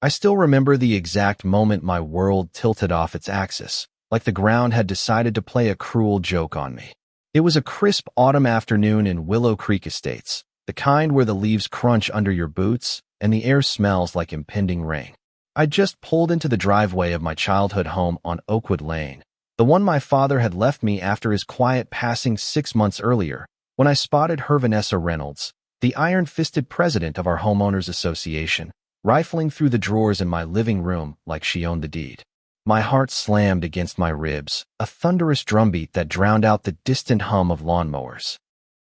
I still remember the exact moment my world tilted off its axis, like the ground had decided to play a cruel joke on me. It was a crisp autumn afternoon in Willow Creek Estates, the kind where the leaves crunch under your boots and the air smells like impending rain. I just pulled into the driveway of my childhood home on Oakwood Lane, the one my father had left me after his quiet passing 6 months earlier, when I spotted her Vanessa Reynolds, the iron-fisted president of our homeowners association, rifling through the drawers in my living room like she owned the deed. My heart slammed against my ribs, a thunderous drumbeat that drowned out the distant hum of lawnmowers.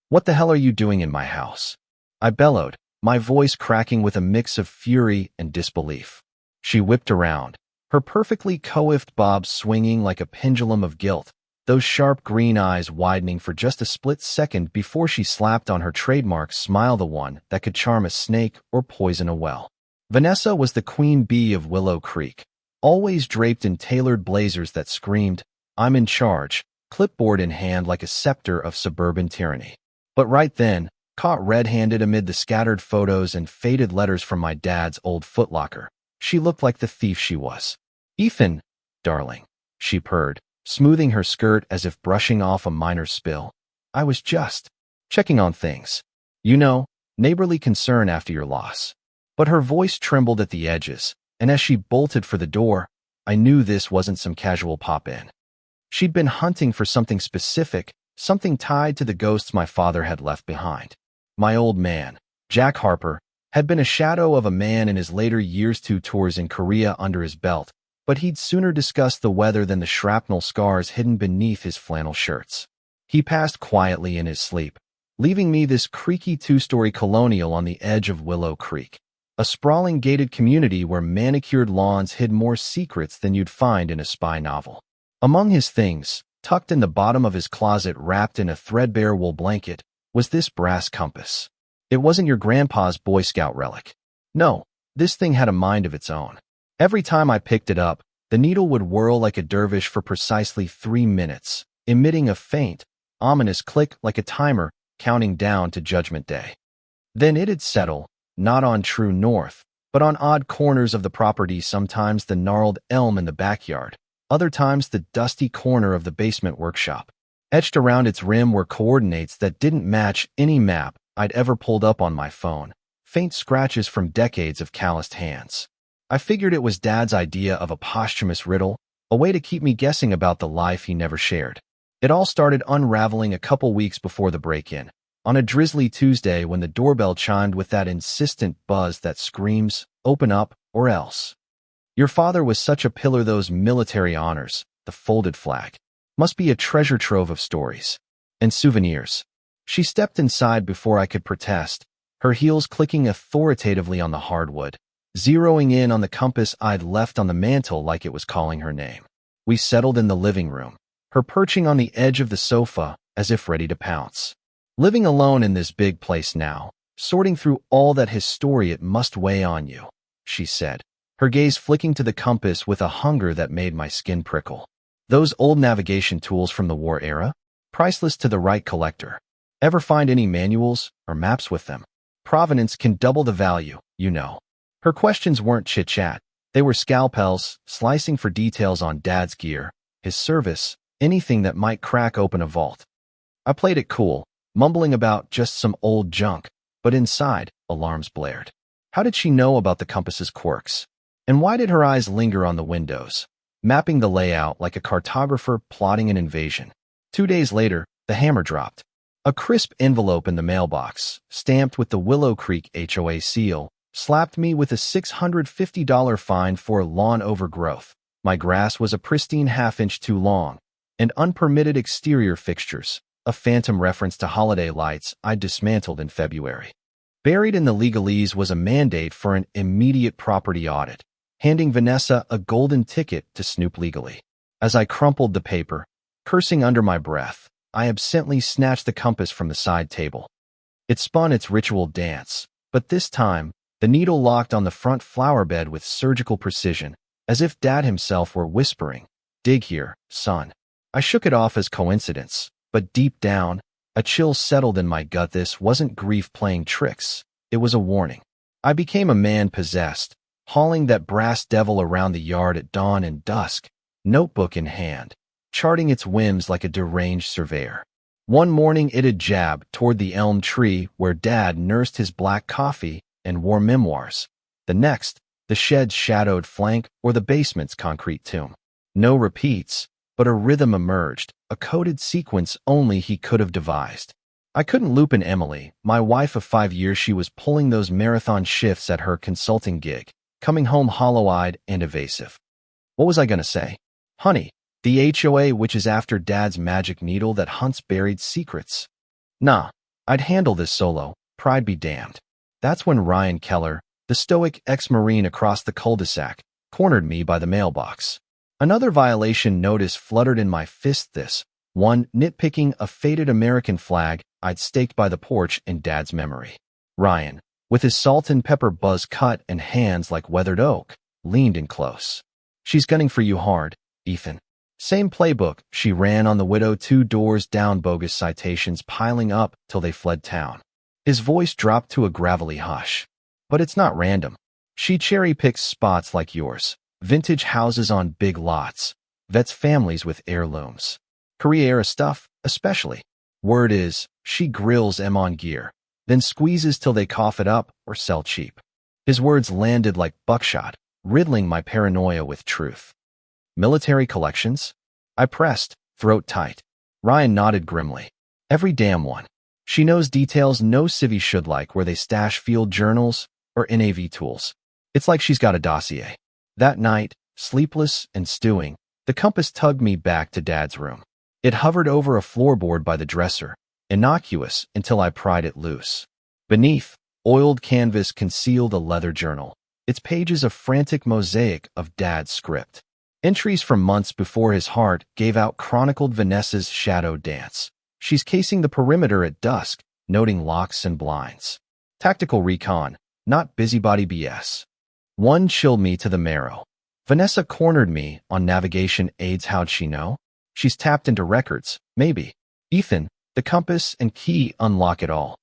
"What the hell are you doing in my house?" I bellowed, my voice cracking with a mix of fury and disbelief. She whipped around, her perfectly coiffed bob swinging like a pendulum of guilt, those sharp green eyes widening for just a split second before she slapped on her trademark smile, the one that could charm a snake or poison a well. Vanessa was the queen bee of Willow Creek, always draped in tailored blazers that screamed, "I'm in charge," clipboard in hand like a scepter of suburban tyranny. But right then, caught red-handed amid the scattered photos and faded letters from my dad's old footlocker, she looked like the thief she was. "Ethan, darling," she purred, smoothing her skirt as if brushing off a minor spill. "I was just checking on things. You know, neighborly concern after your loss." But her voice trembled at the edges, and as she bolted for the door, I knew this wasn't some casual pop-in. She'd been hunting for something specific, something tied to the ghosts my father had left behind. My old man, Jack Harper, had been a shadow of a man in his later years, 2 tours in Korea under his belt, but he'd sooner discuss the weather than the shrapnel scars hidden beneath his flannel shirts. He passed quietly in his sleep, leaving me this creaky 2-story colonial on the edge of Willow Creek, a sprawling gated community where manicured lawns hid more secrets than you'd find in a spy novel. Among his things, tucked in the bottom of his closet wrapped in a threadbare wool blanket, was this brass compass. It wasn't your grandpa's Boy Scout relic. No, this thing had a mind of its own. Every time I picked it up, the needle would whirl like a dervish for precisely 3 minutes, emitting a faint, ominous click like a timer counting down to Judgment Day. Then it'd settle, not on true north, but on odd corners of the property, sometimes the gnarled elm in the backyard, other times the dusty corner of the basement workshop. Etched around its rim were coordinates that didn't match any map I'd ever pulled up on my phone, faint scratches from decades of calloused hands. I figured it was Dad's idea of a posthumous riddle, a way to keep me guessing about the life he never shared. It all started unraveling a couple weeks before the break-in, on a drizzly Tuesday when the doorbell chimed with that insistent buzz that screams, "Open up, or else." Your father was such a pillar, those military honors, the folded flag. Must be a treasure trove of stories and souvenirs. She stepped inside before I could protest, her heels clicking authoritatively on the hardwood, zeroing in on the compass I'd left on the mantel like it was calling her name. We settled in the living room, her perching on the edge of the sofa as if ready to pounce. "Living alone in this big place now, sorting through all that history, it must weigh on you," she said, her gaze flicking to the compass with a hunger that made my skin prickle. Those old navigation tools from the war era? Priceless to the right collector. Ever find any manuals or maps with them? Provenance can double the value, you know. Her questions weren't chit-chat. They were scalpels, slicing for details on Dad's gear, his service, anything that might crack open a vault. I played it cool, mumbling about just some old junk, but inside, alarms blared. How did she know about the compass's quirks? And why did her eyes linger on the windows, mapping the layout like a cartographer plotting an invasion? 2 days later, the hammer dropped. A crisp envelope in the mailbox, stamped with the Willow Creek HOA seal, slapped me with a $650 fine for lawn overgrowth. My grass was a pristine half-inch too long, and unpermitted exterior fixtures, a phantom reference to holiday lights I'd dismantled in February. Buried in the legalese was a mandate for an immediate property audit, handing Vanessa a golden ticket to snoop legally. As I crumpled the paper, cursing under my breath, I absently snatched the compass from the side table. It spun its ritual dance, but this time, the needle locked on the front flower bed with surgical precision, as if Dad himself were whispering, "Dig here, son." I shook it off as coincidence, but deep down, a chill settled in my gut. This wasn't grief playing tricks. It was a warning. I became a man possessed, hauling that brass devil around the yard at dawn and dusk, notebook in hand, charting its whims like a deranged surveyor. One morning it had jabbed toward the elm tree where Dad nursed his black coffee and wore memoirs. The next, the shed's shadowed flank or the basement's concrete tomb. No repeats, but a rhythm emerged, a coded sequence only he could have devised. I couldn't loop in Emily, my wife of 5 years. She was pulling those marathon shifts at her consulting gig, coming home hollow-eyed and evasive. What was I going to say? Honey, the HOA, which is after Dad's magic needle that hunts buried secrets. Nah, I'd handle this solo, pride be damned. That's when Ryan Keller, the stoic ex-Marine across the cul-de-sac, cornered me by the mailbox. Another violation notice fluttered in my fist, this one nitpicking a faded American flag I'd staked by the porch in Dad's memory. Ryan, with his salt and pepper buzz cut and hands like weathered oak, leaned in close. She's gunning for you hard, Ethan. Same playbook she ran on the widow 2 doors down, bogus citations piling up till they fled town. His voice dropped to a gravelly hush. But it's not random. She cherry-picks spots like yours. Vintage houses on big lots. Vets families with heirlooms. Korea-era stuff, especially. Word is, she grills them on gear, then squeezes till they cough it up or sell cheap. His words landed like buckshot, riddling my paranoia with truth. Military collections? I pressed, throat tight. Ryan nodded grimly. Every damn one. She knows details no civvy should, like where they stash field journals or NAV tools. It's like she's got a dossier. That night, sleepless and stewing, the compass tugged me back to Dad's room. It hovered over a floorboard by the dresser, innocuous until I pried it loose. Beneath, oiled canvas concealed a leather journal, its pages a frantic mosaic of Dad's script. Entries from months before his heart gave out chronicled Vanessa's shadow dance. She's casing the perimeter at dusk, noting locks and blinds. Tactical recon, not busybody BS. One chilled me to the marrow. Vanessa cornered me on navigation aids. How'd she know? She's tapped into records, maybe. Ethan, the compass and key unlock it all.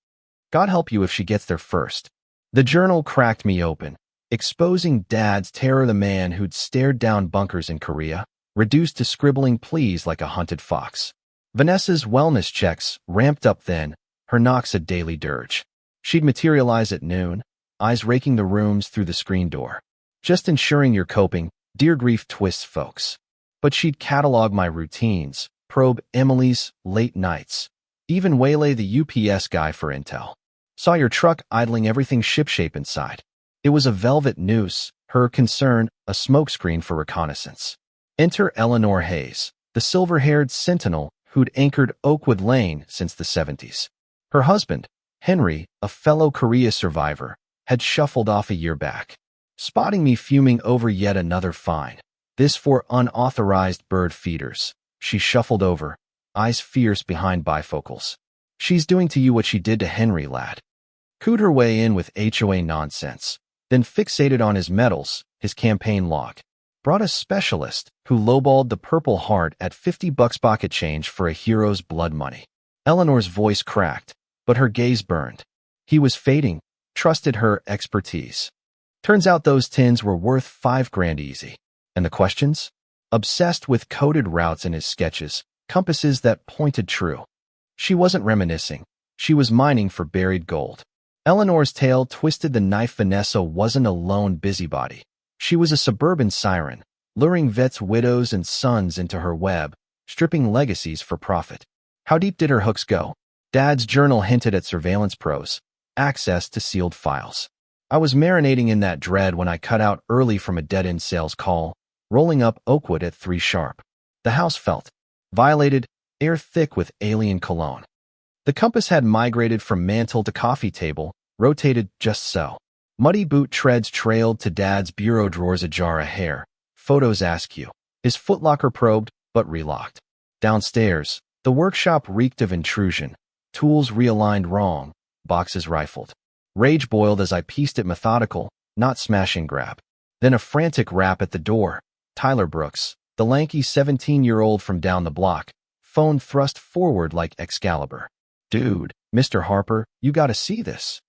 God help you if she gets there first. The journal cracked me open, exposing Dad's terror, the man who'd stared down bunkers in Korea, reduced to scribbling pleas like a hunted fox. Vanessa's wellness checks ramped up then, her knocks a daily dirge. She'd materialize at noon, eyes raking the rooms through the screen door. Just ensuring you're coping, dear grief twists folks. But she'd catalog my routines, probe Emily's late nights, even waylay the UPS guy for intel. Saw your truck idling, everything shipshape inside. It was a velvet noose, her concern a smokescreen for reconnaissance. Enter Eleanor Hayes, the silver-haired sentinel who'd anchored Oakwood Lane since the 70s. Her husband, Henry, a fellow Korea survivor, had shuffled off a year back. Spotting me fuming over yet another fine, this for unauthorized bird feeders, she shuffled over, eyes fierce behind bifocals. She's doing to you what she did to Henry, lad. Cooed her way in with HOA nonsense, then fixated on his medals, his campaign log. Brought a specialist who lowballed the Purple Heart at $50 pocket change for a hero's blood money. Eleanor's voice cracked, but her gaze burned. He was fading, trusted her expertise. Turns out those tins were worth $5,000 easy. And the questions? Obsessed with coded routes in his sketches, compasses that pointed true. She wasn't reminiscing. She was mining for buried gold. Eleanor's tale twisted the knife. Vanessa wasn't a lone busybody. She was a suburban siren, luring vets, widows, and sons into her web, stripping legacies for profit. How deep did her hooks go? Dad's journal hinted at surveillance pros, access to sealed files. I was marinating in that dread when I cut out early from a dead-end sales call, rolling up Oakwood at 3 sharp. The house felt violated, air thick with alien cologne. The compass had migrated from mantle to coffee table, rotated just so. Muddy boot treads trailed to Dad's bureau drawers, a jar of hair. Photos askew. His footlocker probed, but relocked. Downstairs, the workshop reeked of intrusion. Tools realigned wrong, boxes rifled. Rage boiled as I pieced it, methodical, not smash and grab. Then a frantic rap at the door. Tyler Brooks, the lanky 17-year-old from down the block, phone thrust forward like Excalibur. Dude, Mr. Harper, you gotta see this.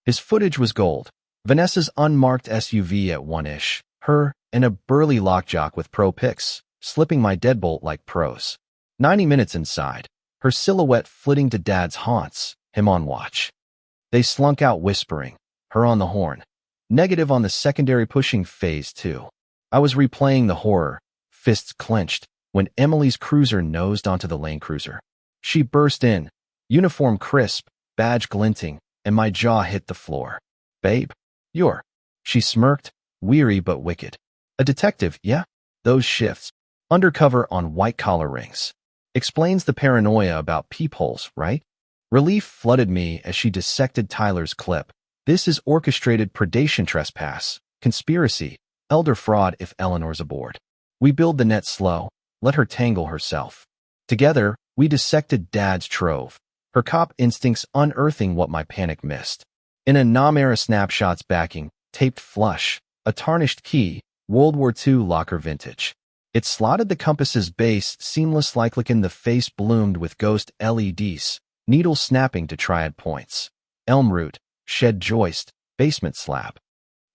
His footage was gold. Vanessa's unmarked SUV at 1-ish, her, and a burly lockjock with pro pics, slipping my deadbolt like pros. 90 minutes inside, her silhouette flitting to Dad's haunts, him on watch. They slunk out whispering, her on the horn. Negative on the secondary pushing phase 2. I was replaying the horror, fists clenched, when Emily's cruiser nosed onto the lane cruiser. She burst in, uniform crisp, badge glinting, and my jaw hit the floor. Babe, you're... She smirked, weary but wicked. A detective, yeah? Those shifts. Undercover on white-collar rings. Explains the paranoia about peepholes, right? Relief flooded me as she dissected Tyler's clip. This is orchestrated predation trespass, conspiracy, elder fraud if Eleanor's aboard. We build the net slow, let her tangle herself. Together, we dissected Dad's trove, her cop instincts unearthing what my panic missed. In a Nam-era snapshots backing, taped flush, a tarnished key, World War II locker vintage. It slotted the compass's base seamless like in the face bloomed with ghost LEDs, needle snapping to triad points. Elm root, shed joist, basement slab.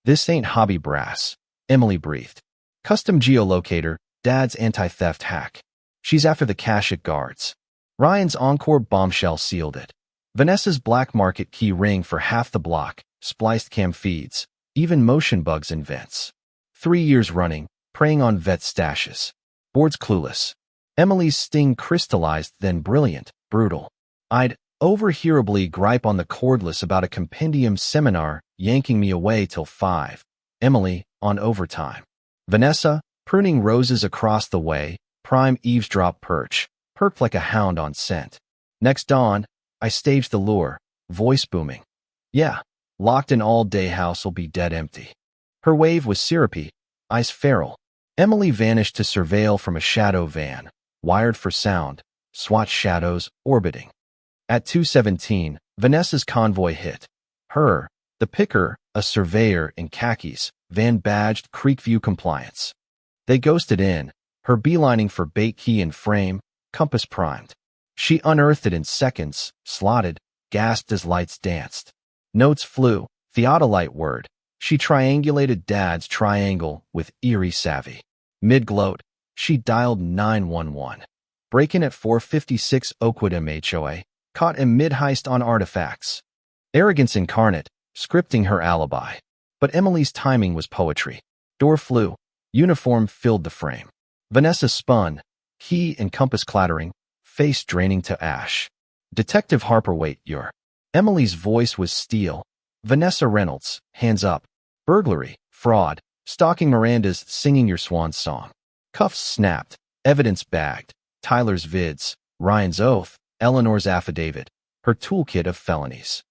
This ain't hobby brass, Emily breathed. Custom geolocator, Dad's anti-theft hack. She's after the cash it guards. Ryan's Encore bombshell sealed it. Vanessa's black market key ring for half the block, spliced cam feeds, even motion bugs in vents. 3 years running, preying on vet stashes. Board's clueless. Emily's sting crystallized, then brilliant, brutal. I'd overhearably gripe on the cordless about a compendium seminar, yanking me away till 5. Emily, on overtime. Vanessa, pruning roses across the way, prime eavesdrop perch, perked like a hound on scent. Next dawn, I staged the lure, voice booming. Yeah, locked in all-day house'll be dead empty. Her wave was syrupy, eyes feral. Emily vanished to surveil from a shadow van, wired for sound, swatch shadows orbiting. At 2:17, Vanessa's convoy hit. Her, the picker, a surveyor in khakis, van-badged Creekview compliance. They ghosted in, her beelining for bait key and frame, compass primed. She unearthed it in seconds, slotted, gasped as lights danced. Notes flew, theodolite word. She triangulated Dad's triangle with eerie savvy. Mid-gloat, she dialed 911. Break-in at 456 Oakwood HOA, caught a mid-heist on artifacts. Arrogance incarnate, scripting her alibi. But Emily's timing was poetry. Door flew, uniform filled the frame. Vanessa spun, key and compass clattering, face draining to ash. Detective Harper, wait, you're... Emily's voice was steel. Vanessa Reynolds, hands up. Burglary, fraud, stalking Miranda's singing your swan song. Cuffs snapped, evidence bagged. Tyler's vids, Ryan's oath, Eleanor's affidavit, her toolkit of felonies.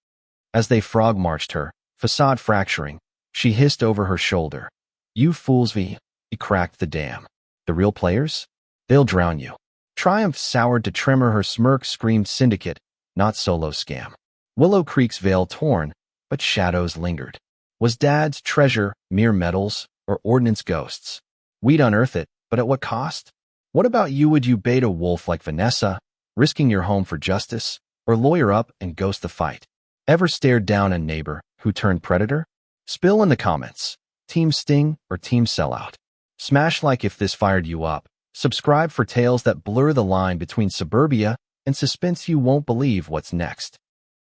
As they frog-marched her, facade fracturing, she hissed over her shoulder. You fools, he cracked the dam. The real players? They'll drown you. Triumph soured to tremor her smirk screamed syndicate, not solo scam. Willow Creek's veil torn, but shadows lingered. Was Dad's treasure mere metals or ordnance ghosts? We'd unearth it, but at what cost? What about you? Would you bait a wolf like Vanessa, risking your home for justice, or lawyer up and ghost the fight? Ever stared down a neighbor who turned predator? Spill in the comments. Team Sting or Team Sellout? Smash like if this fired you up. Subscribe for tales that blur the line between suburbia and suspense. You won't believe what's next.